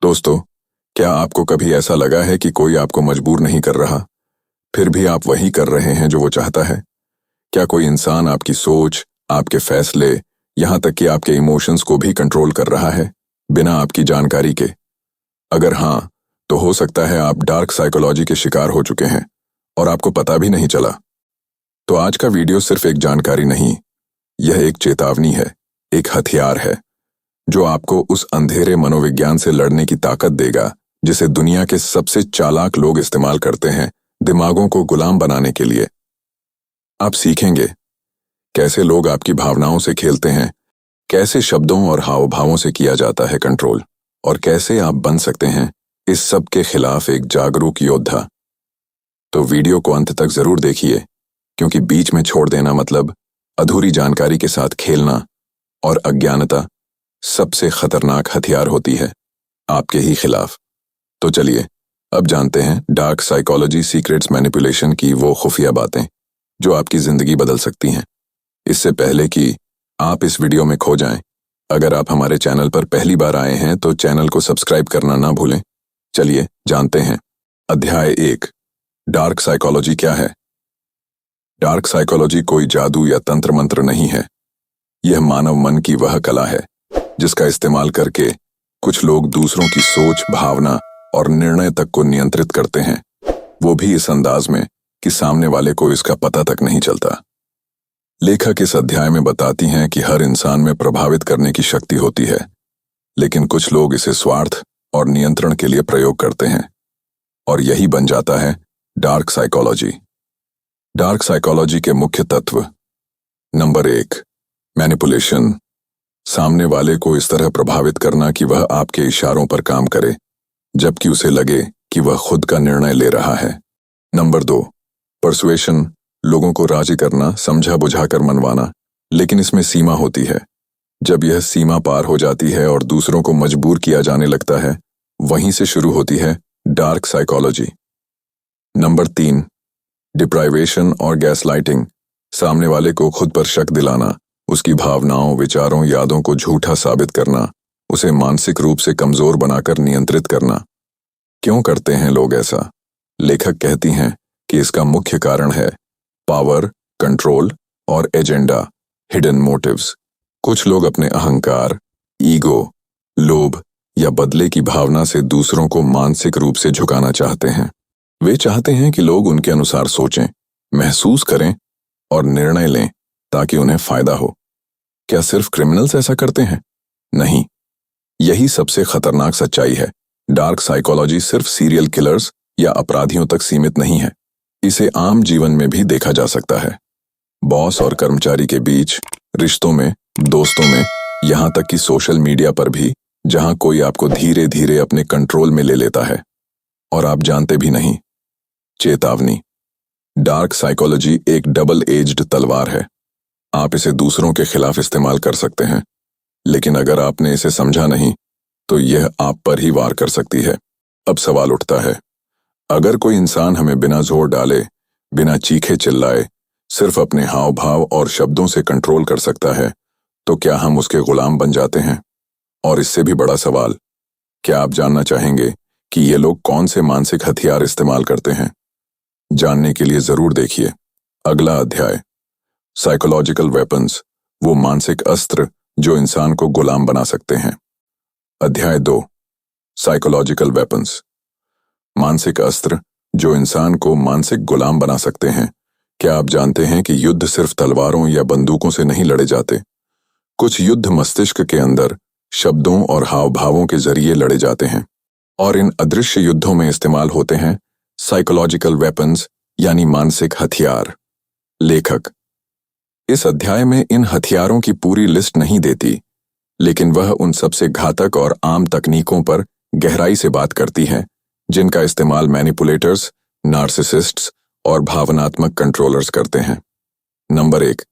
दोस्तों, क्या आपको कभी ऐसा लगा है कि कोई आपको मजबूर नहीं कर रहा, फिर भी आप वही कर रहे हैं जो वो चाहता है? क्या कोई इंसान आपकी सोच, आपके फैसले, यहाँ तक कि आपके इमोशंस को भी कंट्रोल कर रहा है, बिना आपकी जानकारी के? अगर हाँ, तो हो सकता है आप डार्क साइकोलॉजी के शिकार हो चुके हैं और आपको पता भी नहीं चला। तो आज का वीडियो सिर्फ एक जानकारी नहीं, यह एक चेतावनी है, एक हथियार है, जो आपको उस अंधेरे मनोविज्ञान से लड़ने की ताकत देगा जिसे दुनिया के सबसे चालाक लोग इस्तेमाल करते हैं दिमागों को गुलाम बनाने के लिए। आप सीखेंगे कैसे लोग आपकी भावनाओं से खेलते हैं, कैसे शब्दों और हाव भावों से किया जाता है कंट्रोल, और कैसे आप बन सकते हैं इस सब के खिलाफ एक जागरूक योद्धा। तो वीडियो को अंत तक जरूर देखिए, क्योंकि बीच में छोड़ देना मतलब अधूरी जानकारी के साथ खेलना, और अज्ञानता सबसे खतरनाक हथियार होती है आपके ही खिलाफ। तो चलिए अब जानते हैं डार्क साइकोलॉजी सीक्रेट्स मैनिपुलेशन की वो खुफिया बातें जो आपकी जिंदगी बदल सकती हैं। इससे पहले कि आप इस वीडियो में खो जाएं, अगर आप हमारे चैनल पर पहली बार आए हैं तो चैनल को सब्सक्राइब करना ना भूलें। चलिए जानते हैं। अध्याय 1, डार्क साइकोलॉजी क्या है? डार्क साइकोलॉजी कोई जादू या तंत्र मंत्र नहीं है। यह मानव मन की वह कला है जिसका इस्तेमाल करके कुछ लोग दूसरों की सोच, भावना और निर्णय तक को नियंत्रित करते हैं, वो भी इस अंदाज में कि सामने वाले को इसका पता तक नहीं चलता। लेखक इस अध्याय में बताती हैं कि हर इंसान में प्रभावित करने की शक्ति होती है, लेकिन कुछ लोग इसे स्वार्थ और नियंत्रण के लिए प्रयोग करते हैं, और यही बन जाता है डार्क साइकोलॉजी। डार्क साइकोलॉजी के मुख्य तत्व। Number 1, manipulation. सामने वाले को इस तरह प्रभावित करना कि वह आपके इशारों पर काम करे, जबकि उसे लगे कि वह खुद का निर्णय ले रहा है। Number 2, persuasion. लोगों को राजी करना, समझा बुझाकर मनवाना, लेकिन इसमें सीमा होती है। जब यह सीमा पार हो जाती है और दूसरों को मजबूर किया जाने लगता है, वहीं से शुरू होती है डार्क साइकोलॉजी। नंबर 3, डिप्राइवेशन और गैसलाइटिंग। सामने वाले को खुद पर शक दिलाना, उसकी भावनाओं, विचारों, यादों को झूठा साबित करना, उसे मानसिक रूप से कमजोर बनाकर नियंत्रित करना। क्यों करते हैं लोग ऐसा? लेखक कहती हैं कि इसका मुख्य कारण है पावर, कंट्रोल और एजेंडा, हिडन मोटिव्स। कुछ लोग अपने अहंकार, ईगो, लोभ या बदले की भावना से दूसरों को मानसिक रूप से झुकाना चाहते हैं। वे चाहते हैं कि लोग उनके अनुसार सोचें, महसूस करें और निर्णय लें ताकि उन्हें फायदा हो। क्या सिर्फ क्रिमिनल्स ऐसा करते हैं? नहीं, यही सबसे खतरनाक सच्चाई है। डार्क साइकोलॉजी सिर्फ सीरियल किलर्स या अपराधियों तक सीमित नहीं है, इसे आम जीवन में भी देखा जा सकता है। बॉस और कर्मचारी के बीच, रिश्तों में, दोस्तों में, यहाँ तक कि सोशल मीडिया पर भी, जहाँ कोई आपको धीरे धीरे अपने कंट्रोल में ले लेता है और आप जानते भी नहीं। चेतावनी, डार्क साइकोलॉजी एक डबल एज्ड तलवार है। आप इसे दूसरों के खिलाफ इस्तेमाल कर सकते हैं, लेकिन अगर आपने इसे समझा नहीं तो यह आप पर ही वार कर सकती है। अब सवाल उठता है, अगर कोई इंसान हमें बिना जोर डाले, बिना चीखे चिल्लाए, सिर्फ अपने हाव भाव और शब्दों से कंट्रोल कर सकता है, तो क्या हम उसके गुलाम बन जाते हैं? और इससे भी बड़ा सवाल, क्या आप जानना चाहेंगे कि ये लोग कौन से मानसिक हथियार इस्तेमाल करते हैं? जानने के लिए जरूर देखिए अगला अध्याय, साइकोलॉजिकल वेपन्स, वो मानसिक अस्त्र जो इंसान को गुलाम बना सकते हैं। अध्याय 2, साइकोलॉजिकल वेपन्स, मानसिक अस्त्र जो इंसान को मानसिक गुलाम बना सकते हैं। क्या आप जानते हैं कि युद्ध सिर्फ तलवारों या बंदूकों से नहीं लड़े जाते? कुछ युद्ध मस्तिष्क के अंदर शब्दों और हाव भावों के जरिए लड़े जाते हैं, और इन अदृश्य युद्धों में इस्तेमाल होते हैं साइकोलॉजिकल वेपन्स, यानी मानसिक हथियार। लेखक इस अध्याय में इन हथियारों की पूरी लिस्ट नहीं देती, लेकिन वह उन सबसे घातक और आम तकनीकों पर गहराई से बात करती है जिनका इस्तेमाल मैनिपुलेटर्स, नार्सिसिस्ट्स और भावनात्मक कंट्रोलर्स करते हैं। Number 1,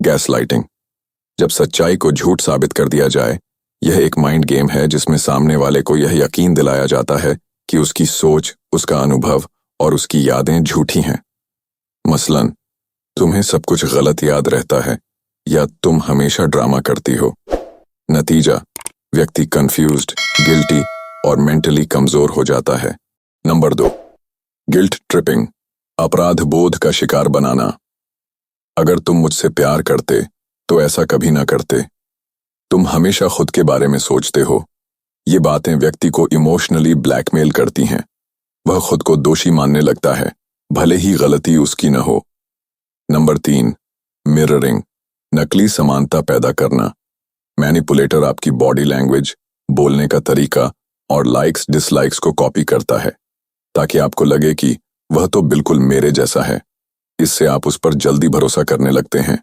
gaslighting. जब सच्चाई को झूठ साबित कर दिया जाए, यह एक माइंड गेम है जिसमें सामने वाले को यह यकीन दिलाया जाता है कि उसकी सोच, उसका अनुभव और उसकी यादें झूठी हैं। मसलन, तुम्हें सब कुछ गलत याद रहता है या तुम हमेशा ड्रामा करती हो। नतीजा, व्यक्ति कंफ्यूज्ड, गिल्टी और मेंटली कमजोर हो जाता है। नंबर 2, गिल्ट ट्रिपिंग, अपराध बोध का शिकार बनाना। अगर तुम मुझसे प्यार करते तो ऐसा कभी ना करते। तुम हमेशा खुद के बारे में सोचते हो। ये बातें व्यक्ति को इमोशनली ब्लैकमेल करती हैं। वह खुद को दोषी मानने लगता है, भले ही गलती उसकी न हो। नंबर 3, मिररिंग, नकली समानता पैदा करना। मैनिपुलेटर आपकी बॉडी लैंग्वेज, बोलने का तरीका और लाइक्स डिसलाइक्स को कॉपी करता है ताकि आपको लगे कि वह तो बिल्कुल मेरे जैसा है। इससे आप उस पर जल्दी भरोसा करने लगते हैं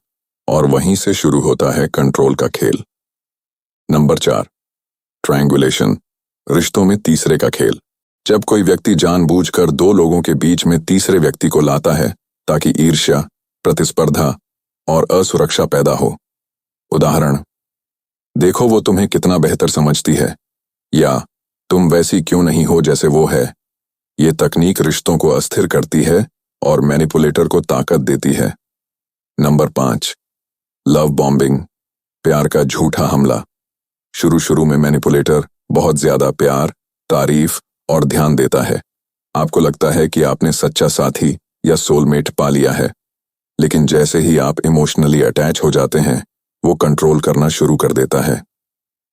और वहीं से शुरू होता है कंट्रोल का खेल। नंबर 4, ट्रायंगुलेशन, रिश्तों में तीसरे का खेल। जब कोई व्यक्ति जानबूझकर दो लोगों के बीच में तीसरे व्यक्ति को लाता है ताकि ईर्ष्या, प्रतिस्पर्धा और असुरक्षा पैदा हो। उदाहरण, देखो वो तुम्हें कितना बेहतर समझती है, या तुम वैसी क्यों नहीं हो जैसे वो है। ये तकनीक रिश्तों को अस्थिर करती है और मैनिपुलेटर को ताकत देती है। नंबर 5, लव बॉम्बिंग, प्यार का झूठा हमला। शुरू में मैनिपुलेटर बहुत ज्यादा प्यार, तारीफ और ध्यान देता है। आपको लगता है कि आपने सच्चा साथी या सोलमेट पा लिया है, लेकिन जैसे ही आप इमोशनली अटैच हो जाते हैं, वो कंट्रोल करना शुरू कर देता है।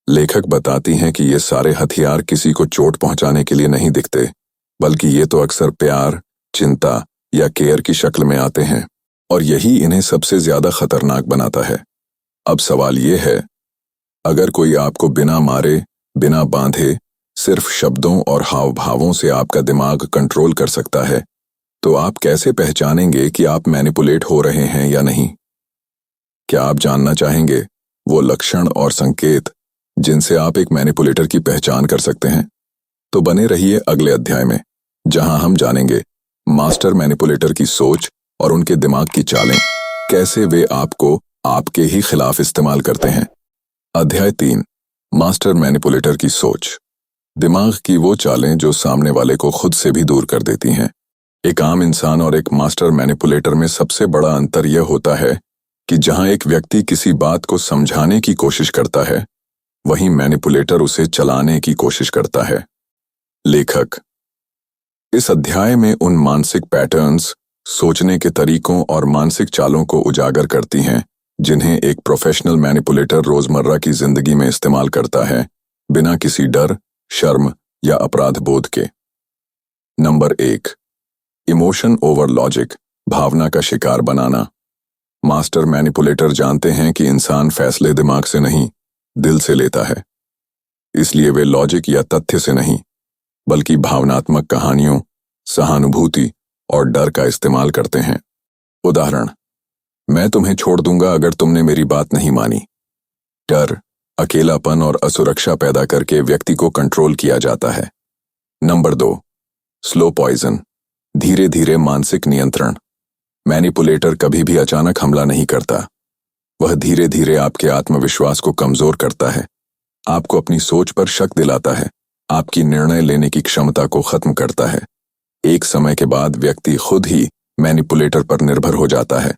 लेखक बताती हैं कि ये सारे हथियार किसी को चोट पहुंचाने के लिए नहीं दिखते, बल्कि ये तो अक्सर प्यार, चिंता या केयर की शक्ल में आते हैं, और यही इन्हें सबसे ज्यादा खतरनाक बनाता है। अब सवाल ये है, अगर कोई आपको बिना मारे, बिना बांधे, सिर्फ शब्दों और हाव भावों से आपका दिमाग कंट्रोल कर सकता है, तो आप कैसे पहचानेंगे कि आप मैनिपुलेट हो रहे हैं या नहीं? क्या आप जानना चाहेंगे वो लक्षण और संकेत जिनसे आप एक मैनिपुलेटर की पहचान कर सकते हैं? तो बने रहिए अगले अध्याय में, जहां हम जानेंगे मास्टर मैनिपुलेटर की सोच और उनके दिमाग की चालें, कैसे वे आपको आपके ही खिलाफ इस्तेमाल करते हैं। अध्याय 3, मास्टर मैनिपुलेटर की सोच। दिमाग की वो चालें जो सामने वाले को खुद से भी दूर कर देती हैं। एक आम इंसान और एक मास्टर मैनिपुलेटर में सबसे बड़ा अंतर यह होता है कि जहां एक व्यक्ति किसी बात को समझाने की कोशिश करता है, वहीं मैनिपुलेटर उसे चलाने की कोशिश करता है। लेखक इस अध्याय में उन मानसिक पैटर्न्स, सोचने के तरीकों और मानसिक चालों को उजागर करती हैं जिन्हें एक प्रोफेशनल मैनिपुलेटर रोजमर्रा की जिंदगी में इस्तेमाल करता है, बिना किसी डर, शर्म या अपराध बोध के। नंबर 1, इमोशन ओवर लॉजिक, भावना का शिकार बनाना। मास्टर मैनिपुलेटर जानते हैं कि इंसान फैसले दिमाग से नहीं, दिल से लेता है। इसलिए वे लॉजिक या तथ्य से नहीं, बल्कि भावनात्मक कहानियों, सहानुभूति और डर का इस्तेमाल करते हैं। उदाहरण, मैं तुम्हें छोड़ दूंगा अगर तुमने मेरी बात नहीं मानी। डर, अकेलापन और असुरक्षा पैदा करके व्यक्ति को कंट्रोल किया जाता है। नंबर 2, स्लो पॉइजन, धीरे धीरे मानसिक नियंत्रण। मैनिपुलेटर कभी भी अचानक हमला नहीं करता। वह धीरे धीरे आपके आत्मविश्वास को कमजोर करता है, आपको अपनी सोच पर शक दिलाता है, आपकी निर्णय लेने की क्षमता को खत्म करता है। एक समय के बाद व्यक्ति खुद ही मैनिपुलेटर पर निर्भर हो जाता है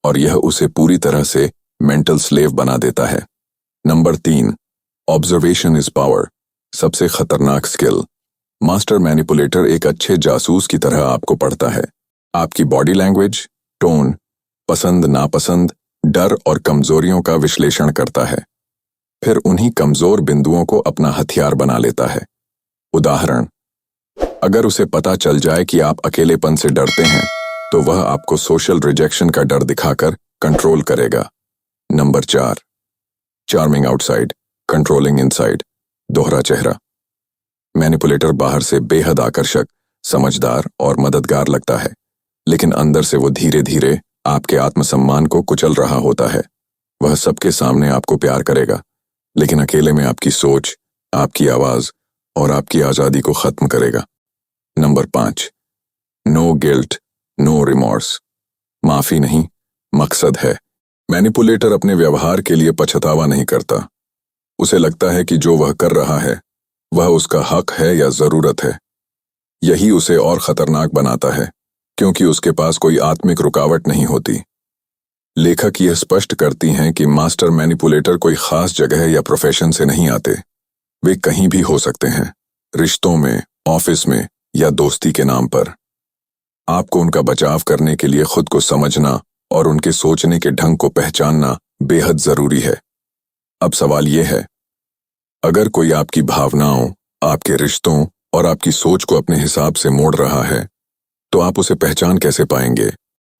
और यह उसे पूरी तरह से मेंटल स्लेव बना देता है। नंबर 3, ऑब्जर्वेशन इज पावर, सबसे खतरनाक स्किल। मास्टर मैनिपुलेटर एक अच्छे जासूस की तरह आपको पढ़ता है। आपकी बॉडी लैंग्वेज, टोन, पसंद नापसंद, डर और कमजोरियों का विश्लेषण करता है, फिर उन्हीं कमजोर बिंदुओं को अपना हथियार बना लेता है। उदाहरण, अगर उसे पता चल जाए कि आप अकेलेपन से डरते हैं, तो वह आपको सोशल रिजेक्शन का डर दिखाकर कंट्रोल करेगा। Number 4, charming outside, controlling inside, दोहरा चेहरा। मैनिपुलेटर बाहर से बेहद आकर्षक, समझदार और मददगार लगता है, लेकिन अंदर से वो धीरे धीरे आपके आत्मसम्मान को कुचल रहा होता है। वह सबके सामने आपको प्यार करेगा, लेकिन अकेले में आपकी सोच, आपकी आवाज और आपकी आजादी को खत्म करेगा। नंबर 5, नो गिल्ट, नो रिमॉर्स, माफी नहीं, मकसद है। मैनिपुलेटर अपने व्यवहार के लिए पछतावा नहीं करता। उसे लगता है कि जो वह कर रहा है वह उसका हक है या जरूरत है। यही उसे और खतरनाक बनाता है, क्योंकि उसके पास कोई आत्मिक रुकावट नहीं होती। लेखक यह स्पष्ट करती हैं कि मास्टर मैनिपुलेटर कोई खास जगह या प्रोफेशन से नहीं आते। वे कहीं भी हो सकते हैं, रिश्तों में, ऑफिस में या दोस्ती के नाम पर। आपको उनका बचाव करने के लिए खुद को समझना और उनके सोचने के ढंग को पहचानना बेहद जरूरी है। अब सवाल यह है, अगर कोई आपकी भावनाओं, आपके रिश्तों और आपकी सोच को अपने हिसाब से मोड़ रहा है, तो आप उसे पहचान कैसे पाएंगे?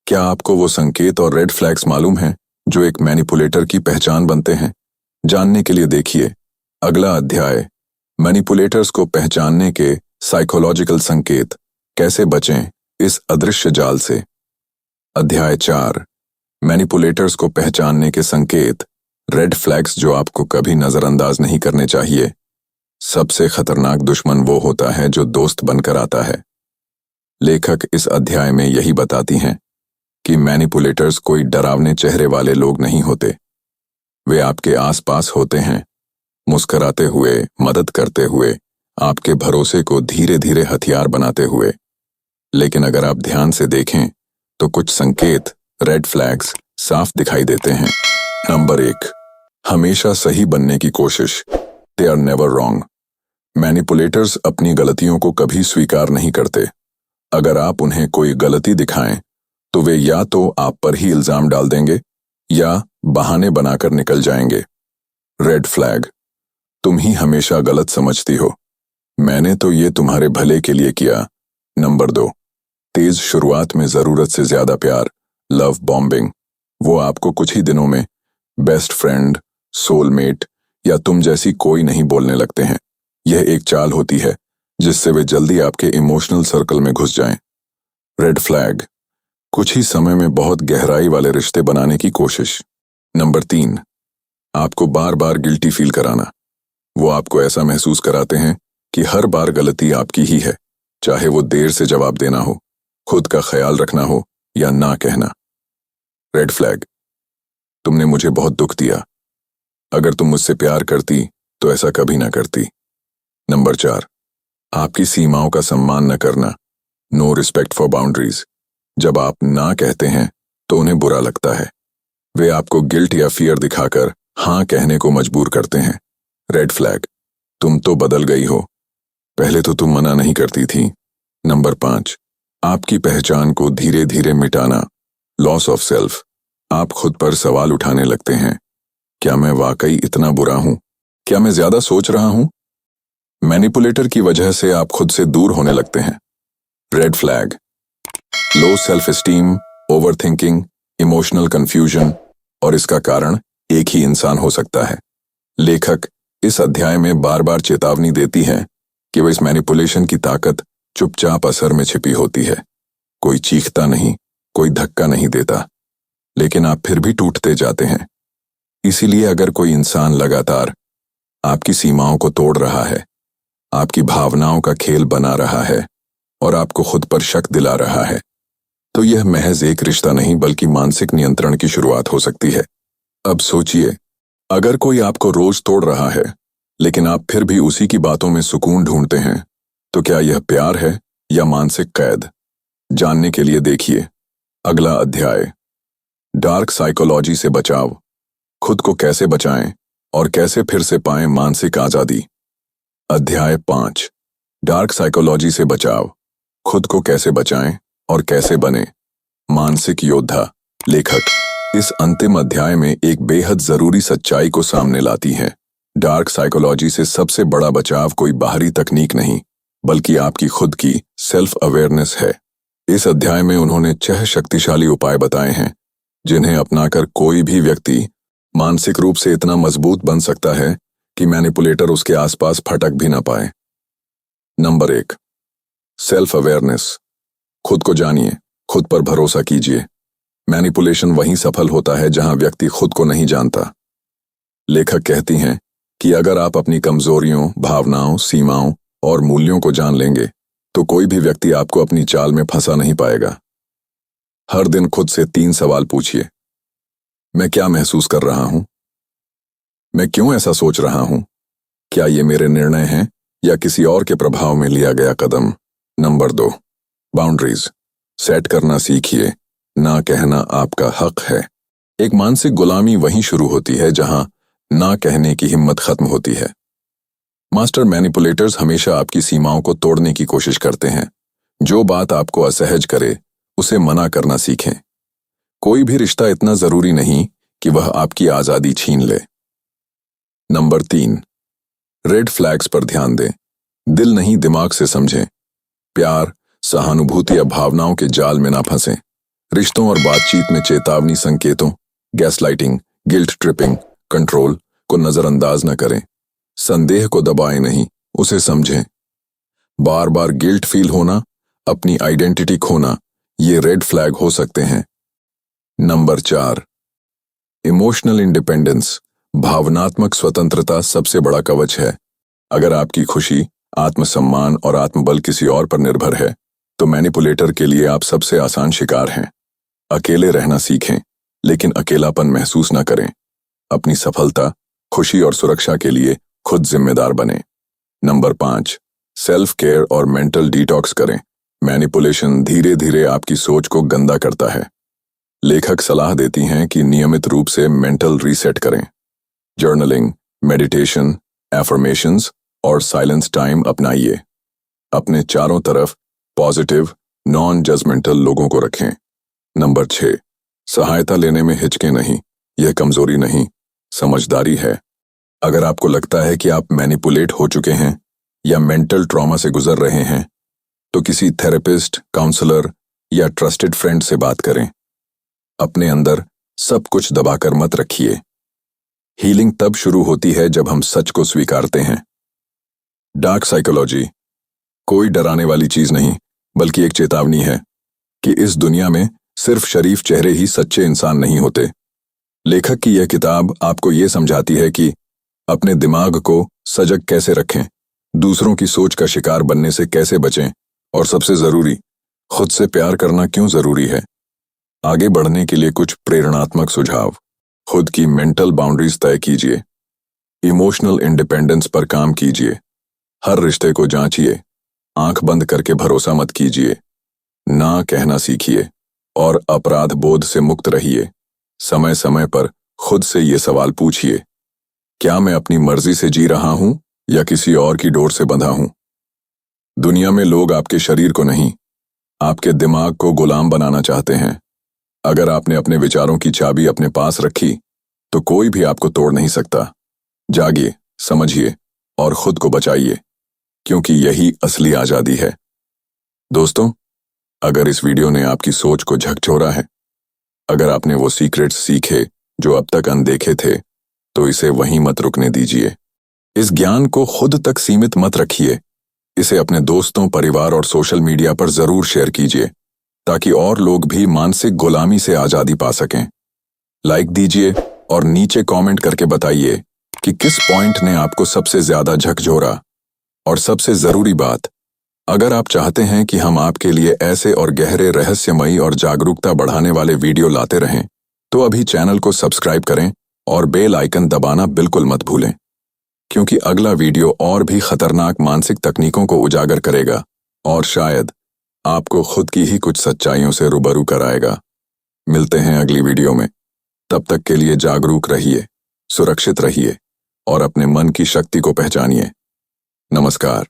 क्या आपको वो संकेत और रेड फ्लैग्स मालूम हैं जो एक मैनिपुलेटर की पहचान बनते हैं? जानने के लिए देखिए अगला अध्याय, मैनिपुलेटर्स को पहचानने के साइकोलॉजिकल संकेत, कैसे बचें इस अदृश्य जाल से। अध्याय 4, मैनिपुलेटर्स को पहचानने के संकेत, रेड फ्लैग्स जो आपको कभी नजरअंदाज नहीं करने चाहिए। सबसे खतरनाक दुश्मन वो होता है जो दोस्त बनकर आता है। लेखक इस अध्याय में यही बताती हैं कि मैनिपुलेटर्स कोई डरावने चेहरे वाले लोग नहीं होते। वे आपके आसपास होते हैं, मुस्कुराते हुए, मदद करते हुए, आपके भरोसे को धीरे धीरे हथियार बनाते हुए। लेकिन अगर आप ध्यान से देखें तो कुछ संकेत, रेड फ्लैग्स साफ दिखाई देते हैं। नंबर 1, हमेशा सही बनने की कोशिश। They are never wrong. Manipulators अपनी गलतियों को कभी स्वीकार नहीं करते। अगर आप उन्हें कोई गलती दिखाएं तो वे या तो आप पर ही इल्जाम डाल देंगे या बहाने बनाकर निकल जाएंगे। रेड फ्लैग, तुम ही हमेशा गलत समझती हो, मैंने तो ये तुम्हारे भले के लिए किया। नंबर 2, तेज शुरुआत में जरूरत से ज्यादा प्यार, लव बॉम्बिंग। वो आपको कुछ ही दिनों में बेस्ट फ्रेंड, सोलमेट या तुम जैसी कोई नहीं बोलने लगते हैं। यह एक चाल होती है जिससे वे जल्दी आपके इमोशनल सर्कल में घुस जाएं। रेड फ्लैग, कुछ ही समय में बहुत गहराई वाले रिश्ते बनाने की कोशिश। नंबर 3, आपको बार बार गिल्टी फील कराना। वो आपको ऐसा महसूस कराते हैं कि हर बार गलती आपकी ही है, चाहे वो देर से जवाब देना हो, खुद का ख्याल रखना हो या ना कहना। रेड फ्लैग, तुमने मुझे बहुत दुख दिया, अगर तुम मुझसे प्यार करती तो ऐसा कभी ना करती। नंबर 4, आपकी सीमाओं का सम्मान न करना, नो रिस्पेक्ट फॉर बाउंड्रीज। जब आप ना कहते हैं तो उन्हें बुरा लगता है। वे आपको गिल्ट या फियर दिखाकर हाँ कहने को मजबूर करते हैं। रेड फ्लैग, तुम तो बदल गई हो, पहले तो तुम मना नहीं करती थी। नंबर 5, आपकी पहचान को धीरे धीरे मिटाना, लॉस ऑफ सेल्फ। आप खुद पर सवाल उठाने लगते हैं, क्या मैं वाकई इतना बुरा हूं? क्या मैं ज्यादा सोच रहा हूं? मैनिपुलेटर की वजह से आप खुद से दूर होने लगते हैं। Red flag, low self esteem, over thinking, emotional confusion, और इसका कारण एक ही इंसान हो सकता है। लेखक इस अध्याय में बार बार चेतावनी देती है कि वह इस मैनिपुलेशन की ताकत चुपचाप असर में छिपी होती है। कोई चीखता नहीं, कोई धक्का नहीं देता, लेकिन आप फिर भी टूटते जाते हैं। इसीलिए अगर कोई इंसान लगातार आपकी सीमाओं को तोड़ रहा है, आपकी भावनाओं का खेल बना रहा है और आपको खुद पर शक दिला रहा है, तो यह महज एक रिश्ता नहीं बल्कि मानसिक नियंत्रण की शुरुआत हो सकती है। अब सोचिए, अगर कोई आपको रोज तोड़ रहा है लेकिन आप फिर भी उसी की बातों में सुकून ढूंढते हैं, तो क्या यह प्यार है या मानसिक कैद? जानने के लिए देखिए अगला अध्याय, डार्क साइकोलॉजी से बचाव। खुद को कैसे बचाएं और कैसे फिर से पाएं मानसिक आजादी। अध्याय 5, डार्क साइकोलॉजी से बचाव। खुद को कैसे बचाएं और कैसे बने मानसिक योद्धा। लेखक इस अंतिम अध्याय में एक बेहद जरूरी सच्चाई को सामने लाती है। डार्क साइकोलॉजी से सबसे बड़ा बचाव कोई बाहरी तकनीक नहीं, बल्कि आपकी खुद की सेल्फ अवेयरनेस है। इस अध्याय में उन्होंने 6 शक्तिशाली उपाय बताए हैं जिन्हें अपनाकर कोई भी व्यक्ति मानसिक रूप से इतना मजबूत बन सकता है कि मैनिपुलेटर उसके आसपास फटक भी ना पाए। Number 1, self awareness. खुद को जानिए, खुद पर भरोसा कीजिए। मैनिपुलेशन वहीं सफल होता है जहां व्यक्ति खुद को नहीं जानता। लेखक कहती हैं कि अगर आप अपनी कमजोरियों, भावनाओं, सीमाओं और मूल्यों को जान लेंगे तो कोई भी व्यक्ति आपको अपनी चाल में फंसा नहीं पाएगा। हर दिन खुद से 3 सवाल पूछिए। मैं क्या महसूस कर रहा हूं? मैं क्यों ऐसा सोच रहा हूं? क्या ये मेरे निर्णय हैं या किसी और के प्रभाव में लिया गया कदम? नंबर 2, बाउंड्रीज सेट करना सीखिए। ना कहना आपका हक है। एक मानसिक गुलामी वहीं शुरू होती है जहां ना कहने की हिम्मत खत्म होती है। मास्टर मैनिपुलेटर्स हमेशा आपकी सीमाओं को तोड़ने की कोशिश करते हैं। जो बात आपको असहज करे उसे मना करना सीखें। कोई भी रिश्ता इतना जरूरी नहीं कि वह आपकी आजादी छीन ले। नंबर 3, रेड फ्लैग्स पर ध्यान दें। दिल नहीं दिमाग से समझें। प्यार, सहानुभूति या भावनाओं के जाल में ना फंसें। रिश्तों और बातचीत में चेतावनी संकेतों, गैसलाइटिंग, गिल्ट ट्रिपिंग, कंट्रोल को नजरअंदाज न करें। संदेह को दबाएं नहीं, उसे समझें। बार बार गिल्ट फील होना, अपनी आइडेंटिटी खोना, ये रेड फ्लैग हो सकते हैं। नंबर 4, इमोशनल इंडिपेंडेंस, भावनात्मक स्वतंत्रता सबसे बड़ा कवच है। अगर आपकी खुशी, आत्मसम्मान और आत्मबल किसी और पर निर्भर है तो मैनिपुलेटर के लिए आप सबसे आसान शिकार हैं। अकेले रहना सीखें, लेकिन अकेलापन महसूस न करें। अपनी सफलता, खुशी और सुरक्षा के लिए खुद जिम्मेदार बने। नंबर 5, सेल्फ केयर और मेंटल डिटॉक्स करें। मैनिपुलेशन धीरे धीरे आपकी सोच को गंदा करता है। लेखक सलाह देती हैं कि नियमित रूप से मेंटल रीसेट करें। जर्नलिंग, मेडिटेशन, एफर्मेशंस और साइलेंस टाइम अपनाइए। अपने चारों तरफ पॉजिटिव, नॉन जजमेंटल लोगों को रखें। नंबर 6, सहायता लेने में हिचकें नहीं। यह कमजोरी नहीं, समझदारी है। अगर आपको लगता है कि आप मैनिपुलेट हो चुके हैं या मेंटल ट्रॉमा से गुजर रहे हैं तो किसी थेरेपिस्ट, काउंसलर या ट्रस्टेड फ्रेंड से बात करें। अपने अंदर सब कुछ दबाकर मत रखिए। हीलिंग तब शुरू होती है जब हम सच को स्वीकारते हैं। डार्क साइकोलॉजी कोई डराने वाली चीज नहीं, बल्कि एक चेतावनी है कि इस दुनिया में सिर्फ शरीफ चेहरे ही सच्चे इंसान नहीं होते। लेखक की यह किताब आपको यह समझाती है कि अपने दिमाग को सजग कैसे रखें, दूसरों की सोच का शिकार बनने से कैसे बचें और सबसे जरूरी, खुद से प्यार करना क्यों जरूरी है। आगे बढ़ने के लिए कुछ प्रेरणात्मक सुझाव। खुद की मेंटल बाउंड्रीज तय कीजिए। इमोशनल इंडिपेंडेंस पर काम कीजिए। हर रिश्ते को जांचिए। आंख बंद करके भरोसा मत कीजिए। ना कहना सीखिए और अपराध बोध से मुक्त रहिए। समय समय पर खुद से ये सवाल पूछिए, क्या मैं अपनी मर्जी से जी रहा हूं या किसी और की डोर से बंधा हूं। दुनिया में लोग आपके शरीर को नहीं, आपके दिमाग को गुलाम बनाना चाहते हैं। अगर आपने अपने विचारों की चाबी अपने पास रखी तो कोई भी आपको तोड़ नहीं सकता। जागिए, समझिए और खुद को बचाइए, क्योंकि यही असली आजादी है। दोस्तों, अगर इस वीडियो ने आपकी सोच को झकझोरा है, अगर आपने वो सीक्रेट्स सीखे जो अब तक अनदेखे थे, तो इसे वहीं मत रुकने दीजिए। इस ज्ञान को खुद तक सीमित मत रखिए। इसे अपने दोस्तों, परिवार और सोशल मीडिया पर जरूर शेयर कीजिए, ताकि और लोग भी मानसिक गुलामी से आजादी पा सकें। लाइक दीजिए और नीचे कमेंट करके बताइए कि किस पॉइंट ने आपको सबसे ज्यादा झकझोरा। और सबसे जरूरी बात, अगर आप चाहते हैं कि हम आपके लिए ऐसे और गहरे, रहस्यमयी और जागरूकता बढ़ाने वाले वीडियो लाते रहें, तो अभी चैनल को सब्सक्राइब करें और बेल आइकन दबाना बिल्कुल मत भूलें, क्योंकि अगला वीडियो और भी खतरनाक मानसिक तकनीकों को उजागर करेगा और शायद आपको खुद की ही कुछ सच्चाइयों से रूबरू कराएगा। मिलते हैं अगली वीडियो में। तब तक के लिए जागरूक रहिए, सुरक्षित रहिए और अपने मन की शक्ति को पहचानिए। नमस्कार।